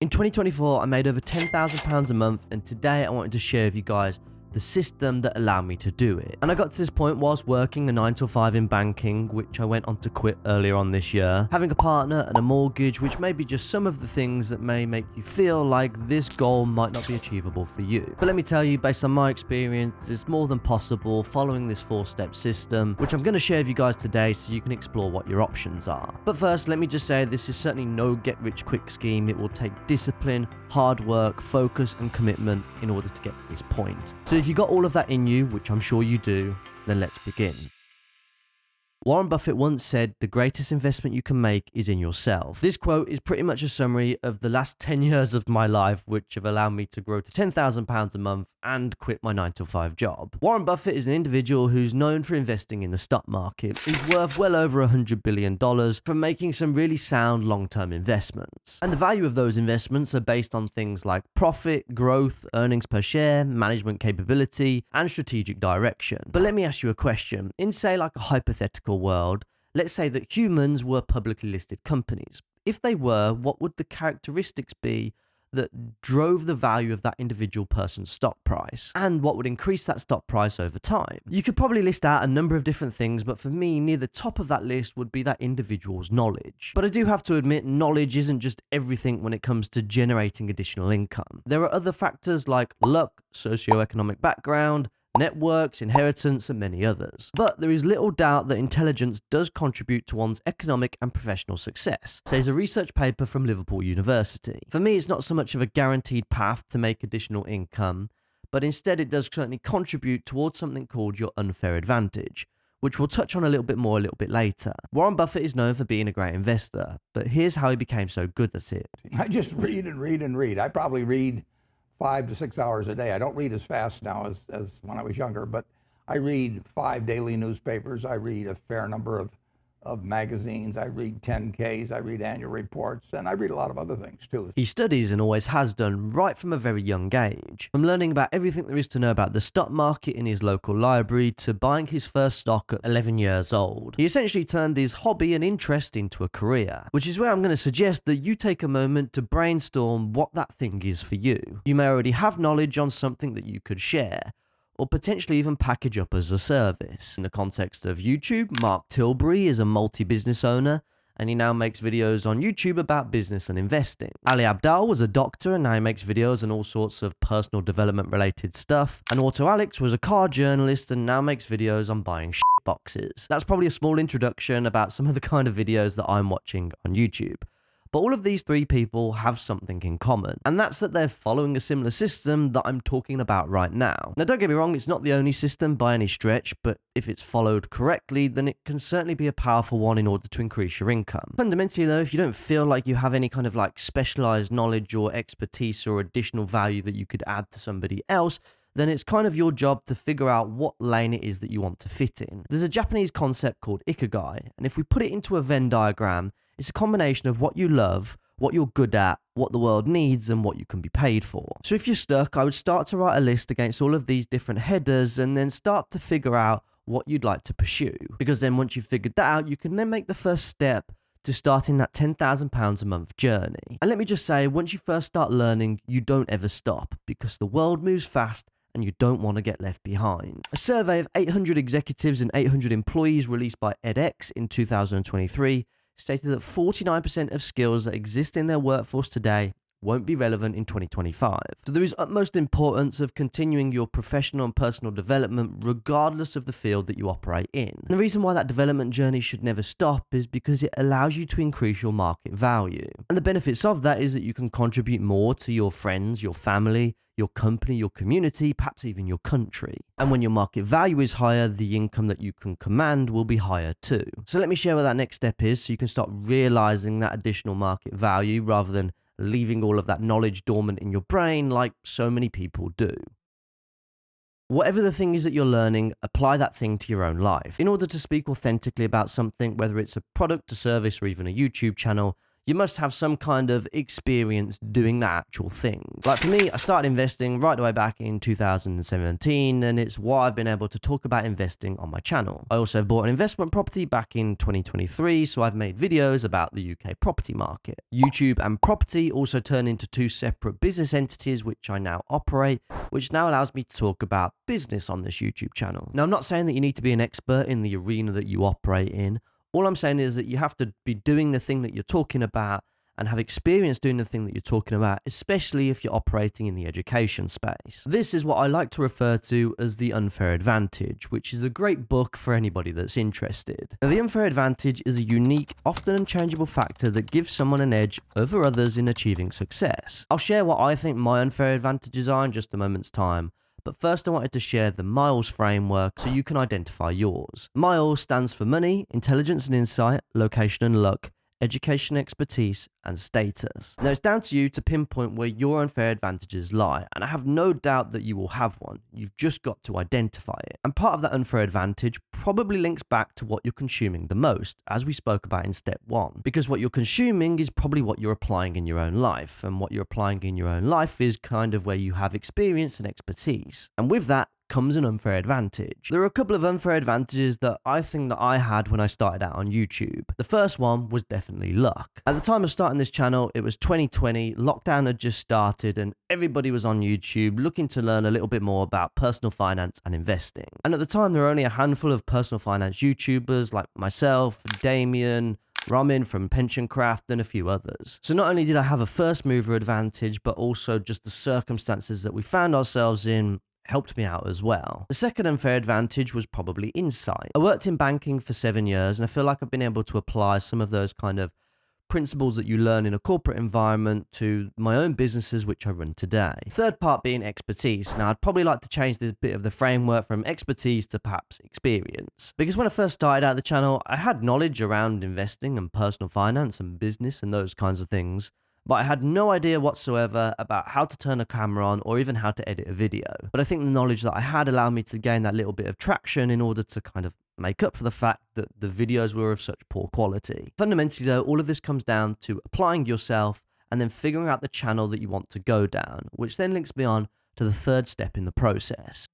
In 2024, I made over £10,000 a month, and today I wanted to share with you guys the system that allowed me to do it. And I got to this point whilst working a 9 to 5 in banking, which I went on to quit earlier on this year, having a partner and a mortgage, which may be just some of the things that may make you feel like this goal might not be achievable for you. But let me tell you, based on my experience, it's more than possible following this 4-step system, which I'm going to share with you guys today so you can explore what your options are. But first, let me just say this is certainly no get-rich-quick scheme. It will take discipline, hard work, focus, and commitment in order to get to this point. So if you got all of that in you, which I'm sure you do, then let's begin. Warren Buffett once said, "The greatest investment you can make is in yourself." This quote is pretty much a summary of the last 10 years of my life, which have allowed me to grow to £10,000 a month and quit my 9 to 5 job. Warren Buffett is an individual who's known for investing in the stock market. He's worth well over $100 billion from making some really sound long-term investments. And the value of those investments are based on things like profit, growth, earnings per share, management capability, and strategic direction. But let me ask you a question. In, say, like a hypothetical world, let's say that humans were publicly listed companies. If they were, what would the characteristics be that drove the value of that individual person's stock price, and what would increase that stock price over time? You could probably list out a number of different things, but for me, near the top of that list would be that individual's knowledge. But I do have to admit, knowledge isn't just everything when it comes to generating additional income. There are other factors like luck, socioeconomic background, networks, inheritance, and many others. But there is little doubt that intelligence does contribute to one's economic and professional success, says a research paper from Liverpool University. For me, it's not so much of a guaranteed path to make additional income, but instead it does certainly contribute towards something called your unfair advantage, which we'll touch on a little bit more a little bit later. Warren Buffett is known for being a great investor, but here's how he became so good at it. I just read and read and read. I probably read 5 to 6 hours a day. I don't read as fast now as when I was younger, but I read 5 daily newspapers. I read a fair number of magazines. I read 10Ks. I read annual reports, and I read a lot of other things too. He studies and always has done right from a very young age, from learning about everything there is to know about the stock market in his local library to buying his first stock at 11 years old. He essentially turned his hobby and interest into a career, which is where I'm going to suggest that you take a moment to brainstorm what that thing is for you. You may already have knowledge on something that you could share, or potentially even package up as a service. In the context of YouTube, Mark Tilbury is a multi-business owner, and he now makes videos on YouTube about business and investing. Ali Abdaal was a doctor, and now he makes videos on all sorts of personal development related stuff. And Auto Alex was a car journalist and now makes videos on buying shit boxes. That's probably a small introduction about some of the kind of videos that I'm watching on YouTube. But all of these 3 people have something in common, and that's that they're following a similar system that I'm talking about right now. Now, don't get me wrong, it's not the only system by any stretch, but if it's followed correctly, then it can certainly be a powerful one in order to increase your income. Fundamentally though, if you don't feel like you have any kind of like specialized knowledge or expertise or additional value that you could add to somebody else, then it's kind of your job to figure out what lane it is that you want to fit in. There's a Japanese concept called ikigai, and if we put it into a Venn diagram, it's a combination of what you love, what you're good at, what the world needs, and what you can be paid for. So if you're stuck, I would start to write a list against all of these different headers and then start to figure out what you'd like to pursue. Because then once you've figured that out, you can then make the first step to starting that £10,000 a month journey. And let me just say, once you first start learning, you don't ever stop, because the world moves fast and you don't want to get left behind. A survey of 800 executives and 800 employees released by edX in 2023 stated that 49% of skills that exist in their workforce today won't be relevant in 2025. So there is utmost importance of continuing your professional and personal development regardless of the field that you operate in. And the reason why that development journey should never stop is because it allows you to increase your market value. And the benefits of that is that you can contribute more to your friends, your family, your company, your community, perhaps even your country. And when your market value is higher, the income that you can command will be higher too. So let me share what that next step is so you can start realizing that additional market value rather than leaving all of that knowledge dormant in your brain like so many people do. Whatever the thing is that you're learning, apply that thing to your own life. In order to speak authentically about something, whether it's a product, a service, or even a YouTube channel, you must have some kind of experience doing the actual thing. Like for me, I started investing right away back in 2017, and it's why I've been able to talk about investing on my channel. I also bought an investment property back in 2023, so I've made videos about the UK property market. YouTube and property also turn into two separate business entities, which I now operate, which now allows me to talk about business on this YouTube channel. Now, I'm not saying that you need to be an expert in the arena that you operate in. All I'm saying is that you have to be doing the thing that you're talking about and have experience doing the thing that you're talking about, especially if you're operating in the education space. This is what I like to refer to as the unfair advantage, which is a great book for anybody that's interested. Now, the unfair advantage is a unique, often unchangeable factor that gives someone an edge over others in achieving success. I'll share what I think my unfair advantages are in just a moment's time. But first I wanted to share the MILES framework so you can identify yours. MILES stands for money, intelligence and insight, location and luck, education, expertise, and status. Now it's down to you to pinpoint where your unfair advantages lie, and I have no doubt that you will have one. You've just got to identify it. And part of that unfair advantage probably links back to what you're consuming the most, as we spoke about in step 1. Because what you're consuming is probably what you're applying in your own life, and what you're applying in your own life is kind of where you have experience and expertise. And with that comes an unfair advantage. There are a couple of unfair advantages that I think that I had when I started out on YouTube. The first one was definitely luck. At the time of starting this channel, it was 2020, lockdown had just started, and everybody was on YouTube looking to learn a little bit more about personal finance and investing. And at the time, there were only a handful of personal finance YouTubers like myself, Damien, Ramin from PensionCraft, and a few others. So not only did I have a first mover advantage, but also just the circumstances that we found ourselves in helped me out as well. The second unfair advantage was probably insight. I worked in banking for 7 years, and I feel like I've been able to apply some of those kind of principles that you learn in a corporate environment to my own businesses, which I run today. Third part being expertise. Now, I'd probably like to change this bit of the framework from expertise to perhaps experience. Because when I first started out the channel, I had knowledge around investing and personal finance and business and those kinds of things, but I had no idea whatsoever about how to turn a camera on or even how to edit a video. But I think the knowledge that I had allowed me to gain that little bit of traction in order to kind of make up for the fact that the videos were of such poor quality. Fundamentally though, all of this comes down to applying yourself and then figuring out the channel that you want to go down, which then links me on to the third step in the process.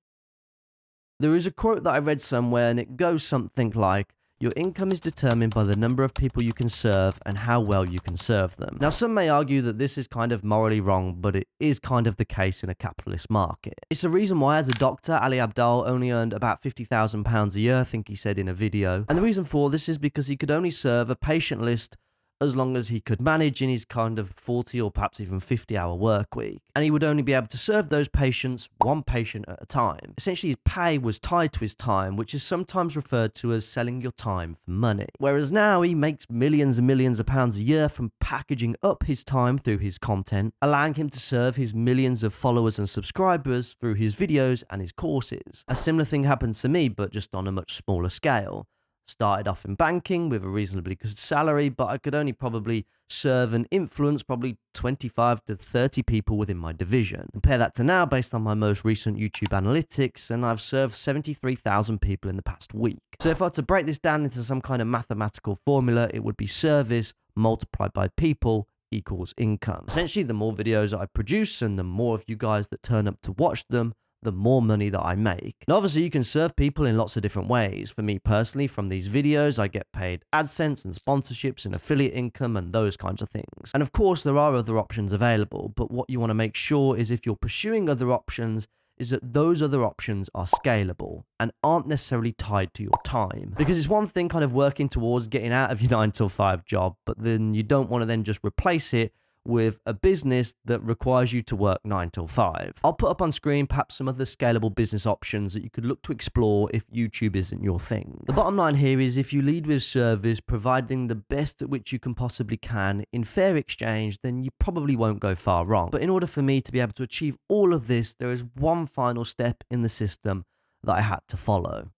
There is a quote that I read somewhere, and it goes something like, "Your income is determined by the number of people you can serve and how well you can serve them." Now, some may argue that this is kind of morally wrong, but it is kind of the case in a capitalist market. It's the reason why, as a doctor, Ali Abdaal only earned about £50,000 a year, I think he said in a video. And the reason for this is because he could only serve a patient list as long as he could manage in his kind of 40 or perhaps even 50-hour work week. And he would only be able to serve those patients one patient at a time. Essentially, his pay was tied to his time, which is sometimes referred to as selling your time for money. Whereas now he makes millions and millions of pounds a year from packaging up his time through his content, allowing him to serve his millions of followers and subscribers through his videos and his courses. A similar thing happened to me, but just on a much smaller scale. Started off in banking with a reasonably good salary, but I could only probably serve and influence probably 25 to 30 people within my division. Compare that to now based on my most recent YouTube analytics, and I've served 73,000 people in the past week. So if I were to break this down into some kind of mathematical formula, it would be service multiplied by people equals income. Essentially, the more videos that I produce and the more of you guys that turn up to watch them, the more money that I make. And obviously you can serve people in lots of different ways. For me personally, from these videos, I get paid AdSense and sponsorships and affiliate income and those kinds of things. And of course, there are other options available, but what you want to make sure is if you're pursuing other options, is that those other options are scalable and aren't necessarily tied to your time. Because it's one thing kind of working towards getting out of your 9 to 5 job, but then you don't want to then just replace it with a business that requires you to work 9 till 5. I'll put up on screen perhaps some other scalable business options that you could look to explore if YouTube isn't your thing. The bottom line here is if you lead with service, providing the best at which you can possibly can in fair exchange, then you probably won't go far wrong. But in order for me to be able to achieve all of this, there is one final step in the system that I had to follow.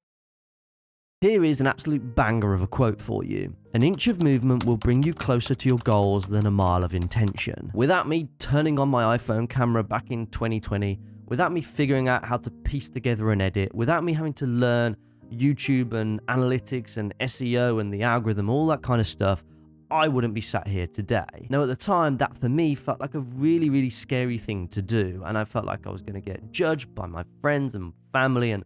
Here is an absolute banger of a quote for you. "An inch of movement will bring you closer to your goals than a mile of intention." Without me turning on my iPhone camera back in 2020, without me figuring out how to piece together an edit, without me having to learn YouTube and analytics and SEO and the algorithm, all that kind of stuff, I wouldn't be sat here today. Now, at the time, that for me felt like a really, really scary thing to do, and I felt like I was going to get judged by my friends and family and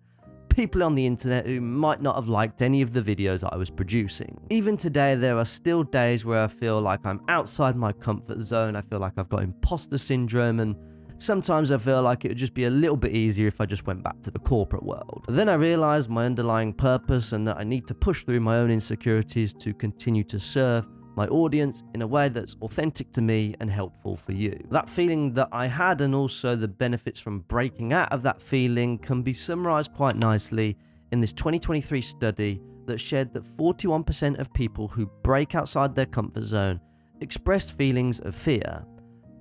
people on the internet who might not have liked any of the videos I was producing. Even today, there are still days where I feel like I'm outside my comfort zone. I feel like I've got imposter syndrome, and sometimes I feel like it would just be a little bit easier if I just went back to the corporate world. But then I realized my underlying purpose and that I need to push through my own insecurities to continue to serve my audience in a way that's authentic to me and helpful for you. That feeling that I had, and also the benefits from breaking out of that feeling, can be summarized quite nicely in this 2023 study that shared that 41% of people who break outside their comfort zone expressed feelings of fear,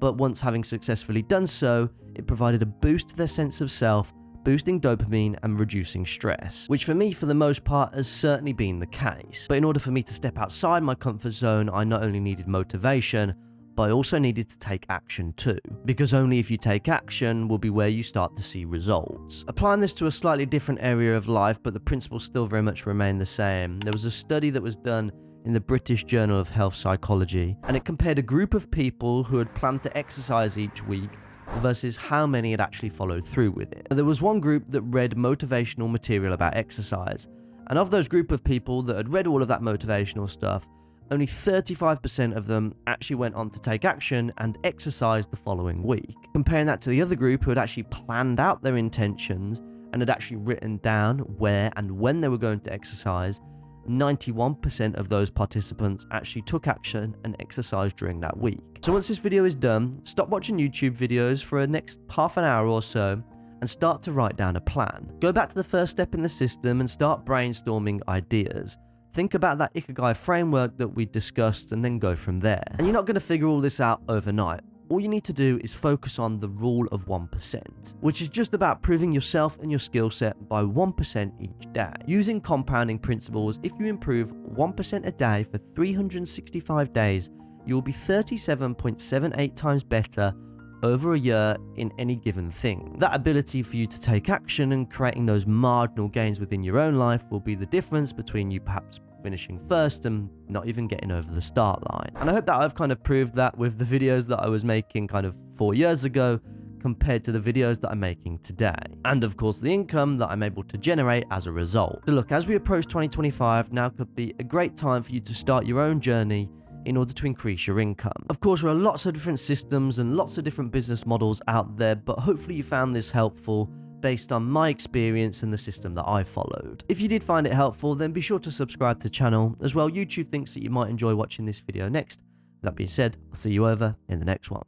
but once having successfully done so, it provided a boost to their sense of self, boosting dopamine and reducing stress, which for me, for the most part, has certainly been the case. But in order for me to step outside my comfort zone, I not only needed motivation, but I also needed to take action too, because only if you take action will be where you start to see results. Applying this to a slightly different area of life, but the principles still very much remain the same. There was a study that was done in the British Journal of Health Psychology, and it compared a group of people who had planned to exercise each week versus how many had actually followed through with it. There was one group that read motivational material about exercise, and of those group of people that had read all of that motivational stuff, only 35% of them actually went on to take action and exercise the following week. Comparing that to the other group who had actually planned out their intentions and had actually written down where and when they were going to exercise, 91% of those participants actually took action and exercised during that week. So once this video is done, stop watching YouTube videos for the next half an hour or so and start to write down a plan. Go back to the first step in the system and start brainstorming ideas. Think about that Ikigai framework that we discussed and then go from there. And you're not going to figure all this out overnight. All you need to do is focus on the rule of 1%, which is just about proving yourself and your skill set by 1% each day. Using compounding principles, if you improve 1% a day for 365 days, you will be 37.78 times better over a year in any given thing. That ability for you to take action and creating those marginal gains within your own life will be the difference between you perhaps finishing first and not even getting over the start line. And I hope that I've kind of proved that with the videos that I was making kind of 4 years ago compared to the videos that I'm making today. And of course, the income that I'm able to generate as a result. So look, as we approach 2025, now could be a great time for you to start your own journey in order to increase your income. Of course, there are lots of different systems and lots of different business models out there, but hopefully you found this helpful based on my experience and the system that I followed. If you did find it helpful, then be sure to subscribe to the channel. As well, YouTube thinks that you might enjoy watching this video next. That being said, I'll see you over in the next one.